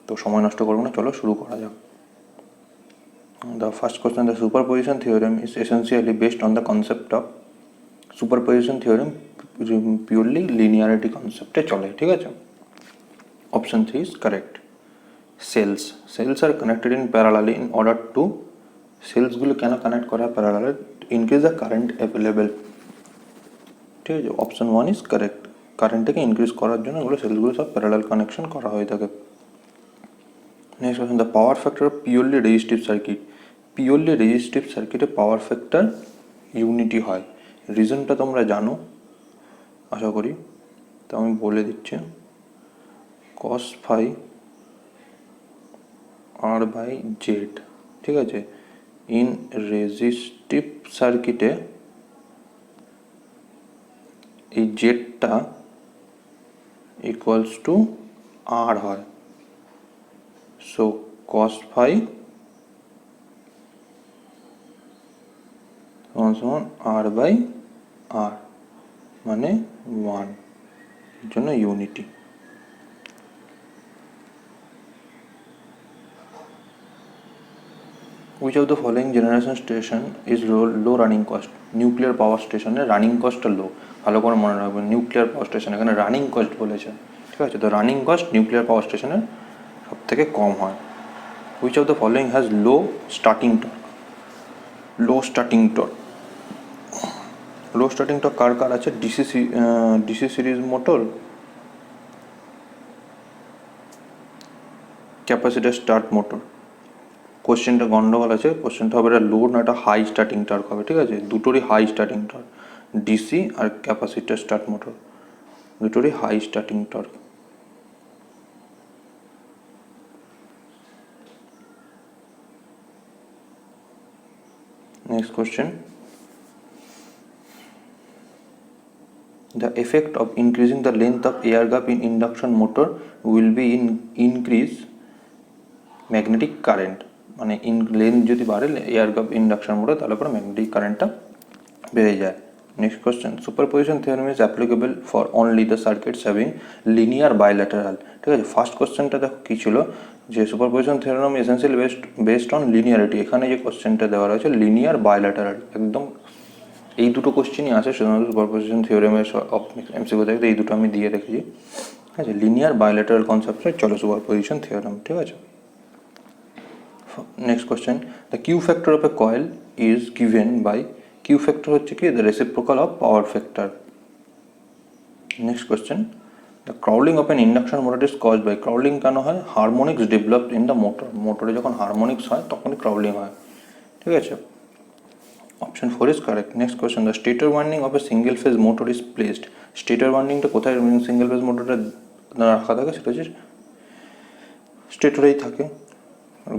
তো সময় নষ্ট করবো না, চলো শুরু করা যাক। The first question, the superposition theorem is essentially based on the concept of superposition theorem, purely linearity concept এ চলে, ঠিক আছে। Option 3 is correct. Cells are connected in parallel in order to, cells গুলো কেন কানেক্ট করা হয় প্যারালালে? Increase the current available, ঠিক আছে। Option 1 is correct. কারেন্টটাকে ইনক্রিজ করার জন্য এগুলো সেলসগুলো সব প্যারালাল কানেকশন করা হয়ে থাকে। Next question, the power factor of purely resistive circuit. Purely resistive সার্কিটে পাওয়ার ফ্যাক্টর ইউনিটি হয়। রিজনটা তোমরা জানো আশা করি, তো আমি বলে দিচ্ছি। cos phi r by Z, ঠিক আছে। ইন রেজিস্টিভ সার্কিটে এই জেডটা ইকুয়ালস টু আর হয়। সো cos phi সমান আর বাই আর, মানে 1, এর জন্য unity. Which of the following generation station is low running cost? Nuclear power স্টেশনের রানিং কস্টটা লো। ভালো করে মনে রাখবেন, নিউক্লিয়ার পাওয়ার স্টেশন, এখানে রানিং কস্ট বলেছে, ঠিক আছে। তো রানিং কস্ট নিউক্লিয়ার পাওয়ার স্টেশনের সব থেকে কম হয়। Which of the following has low starting torque? Low starting torque, low starting torque কার কার আছে? DC series motor, capacitor start motor. কোশ্চেনটা গন্ডগোল আছে, কোশ্চেনটা হবে এটা লো না এটা হাই স্টার্টিং টর্ক হবে, ঠিক আছে। দুটোরই হাই স্টার্টিং টর্ক, ডিসি আর ক্যাপাসিটার স্টার্ট মোটর দুটোরই high starting torque. Next question, the effect of increasing the length of air gap in induction motor will be in increase magnetic current, মানে length যদি বাড়ে air gap induction motor, তাহলে পরে magnetic কারেন্টটা বেড়ে যায়। Next question, superposition theorem is applicable for only the circuits having linear bilateral, ঠিক আছে। ফার্স্ট কোশ্চেনটা দেখো কী ছিল, যে superposition theorem essentially based on linearity. এখানে যে কোশ্চেনটা দেওয়া রয়েছে লিনিয়ার বাইল্যাটারাল, একদম এই দুটো কোশ্চেনই আছে শুধুমাত্র সুপারপজিশন থিওরেমের এমসিকিউ থেকে, এই দুটো আমি দিয়ে রেখেছি, ঠিক আছে। লিনিয়ার বাইল্যাটারাল কনসেপ্টে চলো সুপারপজিশন থিওরেম, ঠিক আছে। Next question, the Q factor of a coil is given by, Q factor হচ্ছে কি? The reciprocal of power factor. Next question, the crawling of an induction motor is caused by, crawling কেন হয়? Harmonics developed in the motor, মোটরে যখন harmonics হয় তখনই crawling হয়, ঠিক আছে। Option 4 is correct. Next question, the stator winding of a single phase motor is placed, stator ওয়াইন্ডিংটা কোথায় সিঙ্গেল ফেজ মোটরটা রাখা থাকে? সেটা হচ্ছে স্টেটরেই থাকে।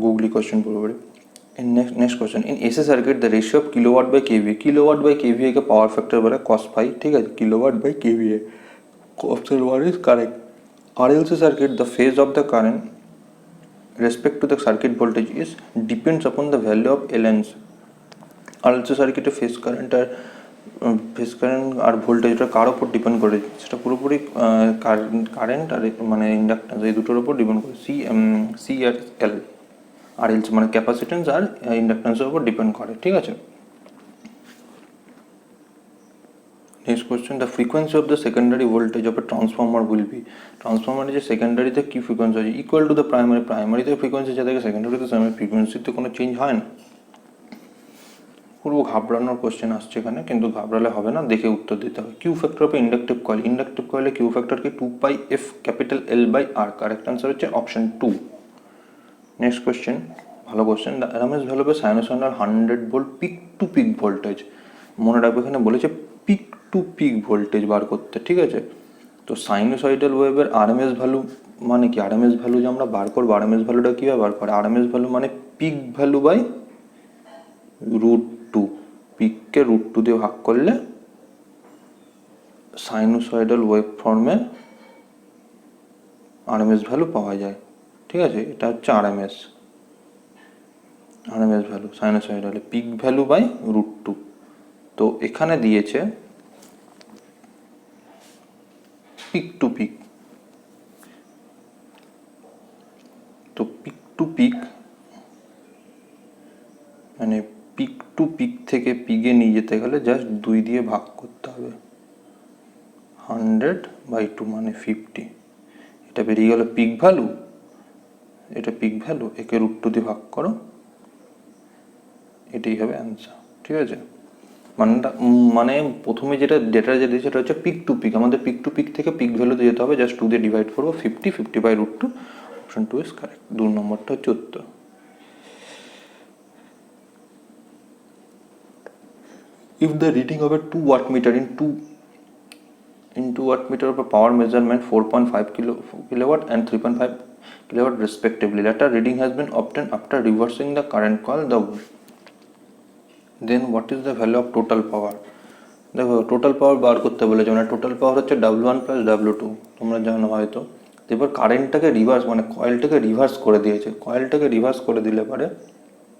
গুগলি কোশ্চেন পুরোপুরি। Next question, in AC circuit the ratio of kilowatt by kVA, kilowatt by kVA কে পাওয়ার ফ্যাক্টর বলে cos phi, ঠিক আছে। Kilowatt by kVA, option 1 is correct. RLC circuit the phase of the current respect to the circuit voltage is depends upon the value of L and C. RLC সার্কিটে phase current আর ভোল্টেজটা কার ওপর depend করে? সেটা পুরোপুরি কারেন্ট আর মানে ইন্ডাক্টেন্স, এই দুটোর উপর ডিপেন্ড করে। সি আর এল, RLC মানে ক্যাপাসিটেন্স আর ইন্ডাক্টেন্সের উপর ডিপেন্ড করে, ঠিক আছে। Next question, the frequency of the secondary voltage of a transformer will be, ট্রান্সফর্মারের যে সেকেন্ডারিতে কী ফ্রিকোয়েন্সি আছে ইকুয়াল টু দ্য প্রাইমারি, প্রাইমারিতে ফ্রিকোয়েন্সি যা থাকে সেকেন্ডারিতে সেম, ফ্রিকোয়েন্সিতে কোনো চেঞ্জ হয় না। পুরো ঘাবড়ানোর কোশ্চেন আসছে এখানে, কিন্তু ঘাবড়ালে হবে না, দেখে উত্তর দিতে হবে। Q factor of inductive coil, inductive কয়েলে কিউ ফ্যাক্টর কি? 2πf capital L by R. Correct answer হচ্ছে অপশন 2। নেক্সট কোশ্চেন, ভালো question, the RMS value of a sinusoidal 100 volt peak to peak voltage, মনে রাখবে এখানে বলেছে পিক টু পিক ভোল্টেজ বার করতে, ঠিক আছে। তো সাইনোসয়েডাল ওয়েভের আরএমএস ভ্যালু মানে কি? আরএমএস ভ্যালু যে আমরা বার করবো, আরএমএস ভ্যালুটা কীভাবে বার করে? আরএমএস ভ্যালু মানে পিক ভ্যালু বাই √2, পিককে √2 দিয়ে ভাগ করলে সাইনোসয়েডাল ওয়েভ ফর্মে আরএমএস ভ্যালু পাওয়া যায়, ঠিক আছে। এটা হচ্ছে আরএমএস ভ্যালু সাইনোসয়েডালে, পিক ভ্যালু বাই √2। তো এখানে দিয়েছে পিক টু পিক, পিক, মানে পিক টু পিক থেকে পিকে নিয়ে যেতে গেলে জাস্ট 2 দিয়ে ভাগ করতে হবে, 100/2 মানে 50। এটা বেরিয়ে গেল পিক ভ্যালু, এটা পিক ভ্যালু, একে √2 দিয়ে ভাগ করো, এটাই হবে অ্যান্সার। ঠিক আছে, মানে প্রথমে যেটা ডেটা যেটা দিয়েছে সেটা হচ্ছে পিক টু পিক, আমাদের পিক টু পিক থেকে পিক ভ্যালুতে যেতে হবে, জাস্ট 2 দিয়ে ডিভাইড করবো, 50/√2, অপশন 2 ইজ কারেক্ট। 2 নম্বরটা হচ্ছে উত্তর। If the reading of a 2 watt meter in 2 watt meter of a power measurement 4.5 kilowatt and 3.5 kilowatt respectively, later reading has been obtained after reversing the current coil, then what is the value of total power? দেখো total power বার করতে বলেছে, মানে total power হচ্ছে W1 plus W2, তোমরা জানো হয়তো। এবার কারেন্টটাকে reverse, মানে কয়েলটাকে রিভার্স করে দিয়েছে, কয়েলটাকে রিভার্স করে দিলে পরে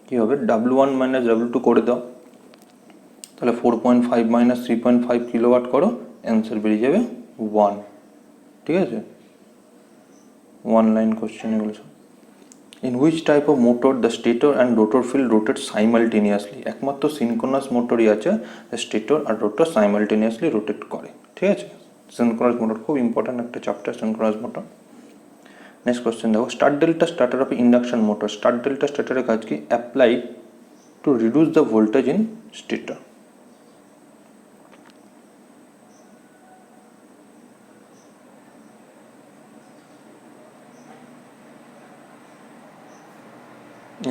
কী হবে, W1 মাইনাস W2 করে দাও, তাহলে 4.5 মাইনাস 3.5 কিলোওয়াট করো, অ্যান্সার বেরিয়ে যাবে 1। ঠিক আছে, 1 লাইন কোশ্চেন এগুলো সব। In which type of motor the stator and rotor field rotate simultaneously? একমাত্র সিনক্রোনাস মোটরই আছে স্টেটর আর রোটর সাইমালটেনিয়াসলি রোটেট করে। ঠিক আছে, সিনক্রোনাস মোটর খুব ইম্পর্টেন্ট একটা chapter, synchronous motor. Next question দেখো, star delta starter of induction motor, star delta স্টার্টারের কাজ কি? Apply to reduce the voltage in stator.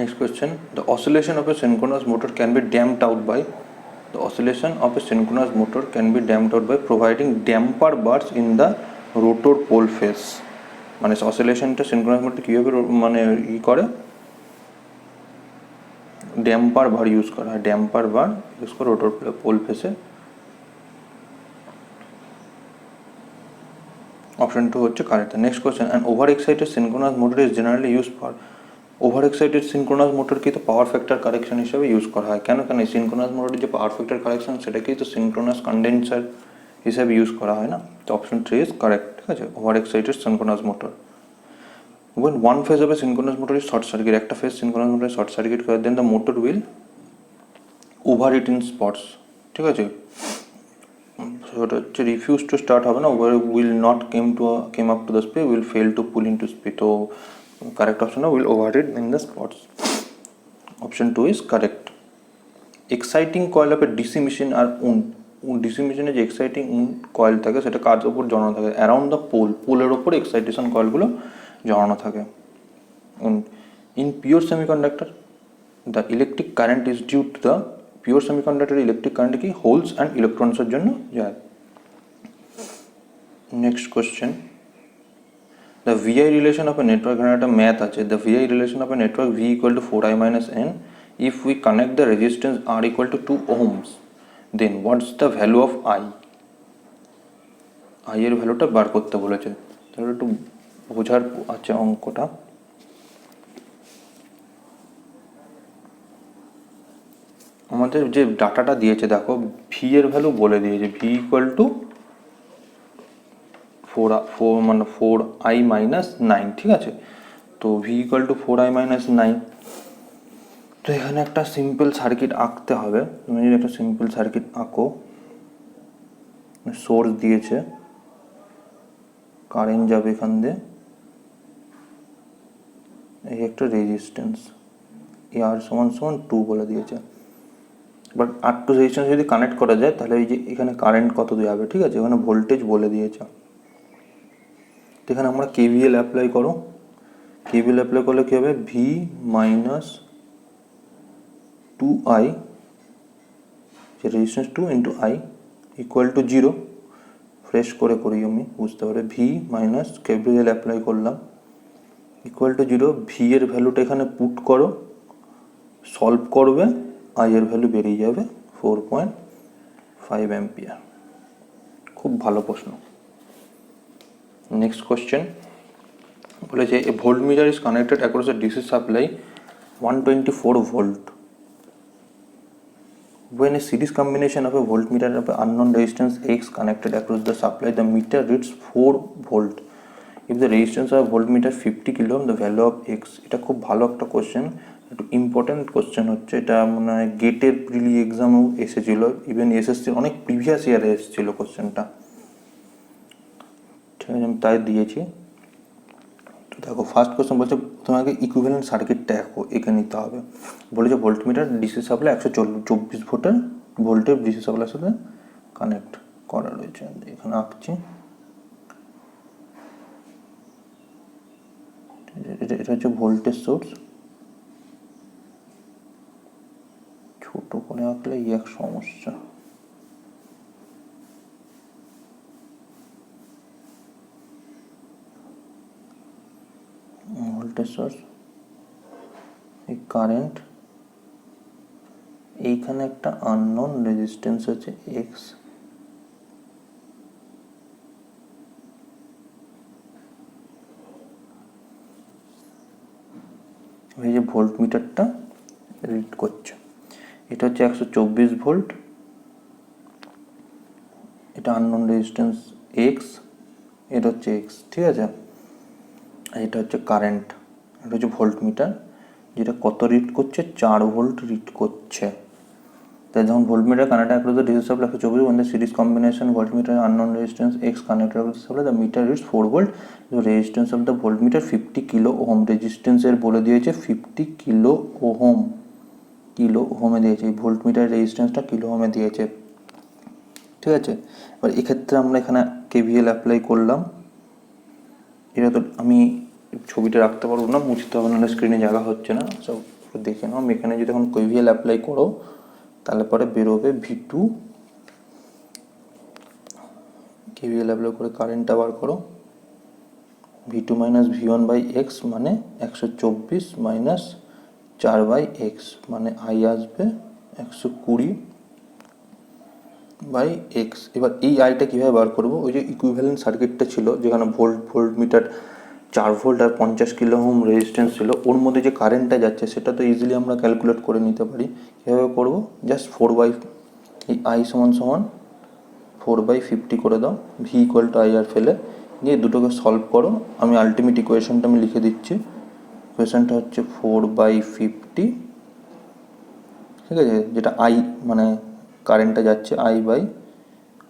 Next question, the oscillation of a synchronous motor can be damped out by, the oscillation of a synchronous motor can be damped out by providing damper bars in the rotor pole face। মানে অসিলেশনটা synchronous motor কীভাবে মানে ই করে, damper bar use করা হয়, damper bar use করে rotor pole ফেসে। Option 2 হচ্ছে কারেক্ট। Next question, an over excited synchronous motor is generally use for, over excited synchronous মোটরকে তো পাওয়ার ফ্যাক্টর কারেকশন হিসেবে ইউজ করা হয়। কেন কেন এই সিনক্রোনাস মোটরের যে পাওয়ার ফ্যাক্টর কারেকশন সেটাকেই তো সিনক্রোনাস কন্ডেন্সার হিসাবে ইউজ করা হয় না, তো অপশন 3 ইজ কারেক্ট। ঠিক আছে, over excited synchronous motor. When one phase of a synchronous motor is short circuit, একটা phase synchronous motor short circuit করে, then the motor will overheat in spots. ঠিক আছে, ওটা হচ্ছে রিফিউজ টু স্টার্ট হবে না, will not came up to the speed, will fail to pull in to speed. তো correct option will overheat in the spots, option 2 is correct. Exciting coil of a DC machine আর DC মেশিনে যে exciting coil থাকে সেটা কার ওপর জড়ানো থাকে? Around the পোলের ওপর এক্সাইটেশন কয়েলগুলো জড়ানো থাকে। In pure semiconductor the electric current is due to the, pure সেমিকন্ডাক্টরের ইলেকট্রিক কারেন্ট কি হোলস অ্যান্ড ইলেকট্রনসের জন্য যায়। Next question, the VI relation of a network, এখানে একটা ম্যাথ আছে, the VI relation of a network V equal to 4i minus n if we connect the resistance R equal to 2 ohms, then what's the value of I? I এর ভ্যালুটা বার করতে বলেছে, তাহলে একটু বোঝার আছে অঙ্কটা। আমাদের যে ডাটাটা দিয়েছে দেখো, ভি এর ভ্যালু বলে দিয়েছে, V equal to 4i minus 9। ঠিক আছে, তো V equal to 4i minus 9। তো এখানে একটা সিম্পল সার্কিট আঁকতে হবে, তুমি যদি একটা সিম্পল সার্কিট আঁকো, সোর্স দিয়েছে, কারেন্ট যাবে এখান দিয়ে, এই একটা রেজিস্ট্যান্স আর সমান 2 বলে দিয়েছে। বাট R2 রেজিস্ট্যান্স যদি কানেক্ট করা যায় তাহলে এই যে এখানে কারেন্ট কত যাবে, ঠিক আছে, এখানে ভোল্টেজ বলে দিয়েছে। এখানে আমরা কেভিএল অ্যাপ্লাই করো, কেভিএল অ্যাপ্লাই করলে কী হবে, ভি মাইনাস 2i, যে resistance 2 into I equal to 0। Fresh করে করি আমি বুঝতে পারি, ভি মাইনাস কেভিএল অ্যাপ্লাই করলাম ইকুয়াল টু 0। ভি এর ভ্যালুটা এখানে পুট করো, সলভ করবে, আই এর ভ্যালু বেরিয়ে যাবে 4.5 অ্যাম্পিয়ার। খুব ভালো প্রশ্ন। নেক্সট কোশ্চেন বলেছে, a voltmeter is connected across a DC supply 124 volt. When a series combination of a voltmeter of an unknown resistance X connected across the supply, the meter reads 4 volt. If the resistance of voltmeter 50 kilo ohm the value of x. এটা খুব ভালো একটা question, একটু important question হচ্ছে এটা, মানে গেটের প্রিলি এক্সামও এসেছিলো, ইভেন এসএসসির অনেক প্রিভিয়াস ইয়ারে এসেছিলো কোশ্চেনটা, ঠিক আছে, আমি তাই দিয়েছি। তো দেখো ফার্স্ট কোশ্চেন বলছে তোমাকে ইকুইভ্যালেন্ট সার্কিটটা এঁকে নিতে হবে। বলেছে ভোল্টমিটার ডিসি সাপ্লাই 124 ভোল্টের ডিসি সাপ্লাইয়ের সাথে কানেক্ট করা রয়েছে, এখানে আঁকছি। এটা হচ্ছে ভোল্টেজ সোর্স, ছোট করে আঁকলে এক সমস্যা। ভোল্টেজ সোর্স, এই কারেন্ট, এইখানে একটা আননোন রেজিস্ট্যান্স আছে এক্স, এই যে ভোল্ট মিটারটা রিড করছে, এটা হচ্ছে 124 ভোল্ট, এটা আননোন রেজিস্ট্যান্স এক্স, এটা হচ্ছে এক্স, ঠিক আছে। আর এটা হচ্ছে কারেন্ট, এটা হচ্ছে ভোল্ট মিটার, যেটা কত রিড করছে, 4 ভোল্ট রিড করছে। তাই যখন volt metre connect across the DC supply 124 when the series combination voltmeter unknown resistance X connected across the supply, the meter reads 4 volt, the resistance of the voltmeter 50 kilo ohm, resistance এর বলে দিয়েছে 50 kilo ohm, kilo ওহমে দিয়েছে, এই volt metre রেজিস্ট্যান্সটা kilo ওহমে দিয়েছে, ঠিক আছে। এবার এক্ষেত্রে আমরা এখানে কেভিএল অ্যাপ্লাই করলাম, এটা তো আমি ছবিটা রাখতে পারবো না, মুছতে হবে, নাহলে স্ক্রিনে জায়গা হচ্ছে না, সব দেখে নাও। আমি এখানে যদি এখন কেভিএল অ্যাপ্লাই করো তাহলে পরে বেরোবে V2, কেভিএল অ্যাপ্লাই করে কারেন্টটা বার করো, V2 minus V1 by x মানে 124 মাইনাস 4 বাই এক্স মানে আই আসবে 120 বাই এক্স। এবার এই আইটা কীভাবে বার করবো, ওই যে ইকুইভ্যালেন্ট সার্কিটটা ছিল যেখানে ভোল্ট মিটার 4 ভোল্ট আর 50 কিলো ওহম রেজিস্ট্যান্স ছিল, ওর মধ্যে যে কারেন্টটা যাচ্ছে সেটা তো ইজিলি আমরা ক্যালকুলেট করে নিতে পারি। কীভাবে করবো, জাস্ট 4 বাই, এই আই সমান 4/50 করে দাও, ভি ইকুয়াল টু আই আর ফেলে দিয়ে দুটোকে সলভ করো। আমি আলটিমেট ইকুয়েশনটা আমি লিখে দিচ্ছি, ইকুয়েশনটা হচ্ছে 4/50, ঠিক আছে, যেটা আই মানে কারেন্টটা যাচ্ছে আই বাই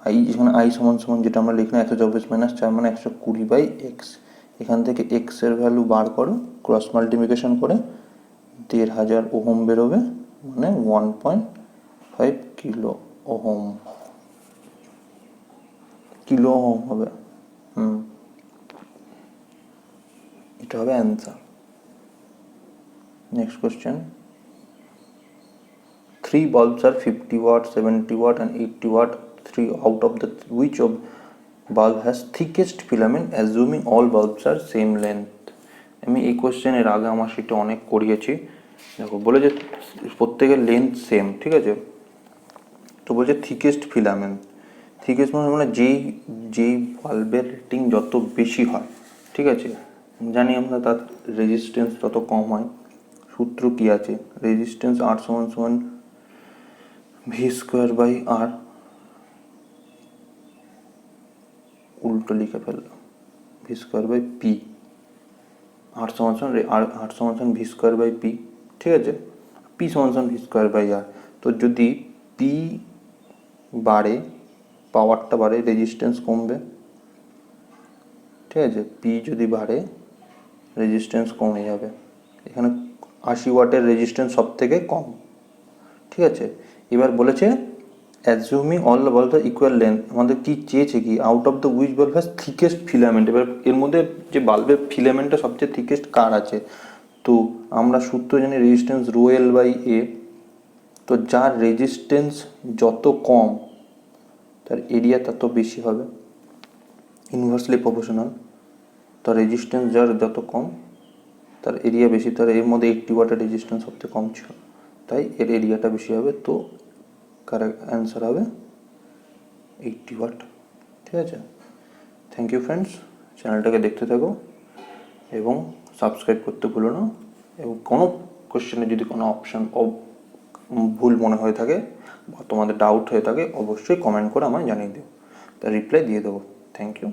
আই, যেখানে আই সমান যেটা আমরা লিখলাম 124 মাইনাস 4 মানে 120 বাই এক্স। এখান থেকে এক্স এর ভ্যালু বার করো, ক্রস মাল্টিপ্লিকেশন করে 1500 ওহম বেরোবে, মানে 1.5 কিলো ওহম, কিলো ওহম হবে। এটা হবে answer. Next question, 3 bulbs are 50 watt, 70 watt and 80 watt. 3 out of the which of bulb has thickest filament assuming all bulbs are same length? আমি এই কোশ্চেনের আগে আমার সেটা অনেক করিয়েছি। দেখো বলে যে প্রত্যেকের লেন্থ সেম, ঠিক আছে, তো বলছে থিকেস্ট ফিলামেন্ট, থিকেস্ট মানে যেই বাল্বের রেটিং যত বেশি হয়, ঠিক আছে, জানি আমরা তার রেজিস্ট্যান্স তত কম হয়। সূত্র কি আছে, রেজিস্ট্যান্স আর সমান ভি স্কোয়ার বাই আর, উল্টো লিখে ফেললাম, ভি স্কোয়ার বাই পি, আর সমান ভি স্কোয়ার বাই পি, ঠিক আছে, পি সমান ভি স্কোয়ার বাই আর। তো যদি পি বাড়ে, পাওয়ারটা বাড়ে, রেজিস্ট্যান্স কমবে, ঠিক আছে, পি যদি বাড়ে রেজিস্ট্যান্স কমে যাবে। এখানে 80 ওয়াটের রেজিস্ট্যান্স সব থেকে কম, ঠিক আছে। এবার বলেছে assuming all the bulb equal length, আমাদের কি চেয়েছে কি, out of the which bulb has thickest filament. এবার এর মধ্যে যে বাল্বের ফিলামেন্টটা সবচেয়ে থিকেস্ট কার আছে, তো আমরা সূত্র জানি রেজিস্ট্যান্স রো এল বাই এ, তো যার রেজিস্ট্যান্স যত কম তার এরিয়া তত বেশি হবে, ইনভার্সলি প্রপোর্শনাল। তো রেজিস্ট্যান্স যার যত কম তার এরিয়া বেশি, তার এর মধ্যে 80 ওয়াটের রেজিস্ট্যান্স সবচেয়ে কম ছিল, তাই এর এরিয়াটা বেশি হবে, তো কারেক্ট অ্যান্সার হবে 80 ওয়াট, ঠিক আছে। থ্যাংক ইউ ফ্রেন্ডস, চ্যানেলটাকে দেখতে থাকো এবং সাবস্ক্রাইব করতে ভুলো না, এবং কোনো কোশ্চেনে যদি কোনো অপশান ভুল মনে হয়ে থাকে বা তোমাদের ডাউট হয়ে থাকে অবশ্যই কমেন্ট করে আমায় জানিয়ে দিও, তার রিপ্লাই দিয়ে দেবো। Thank you.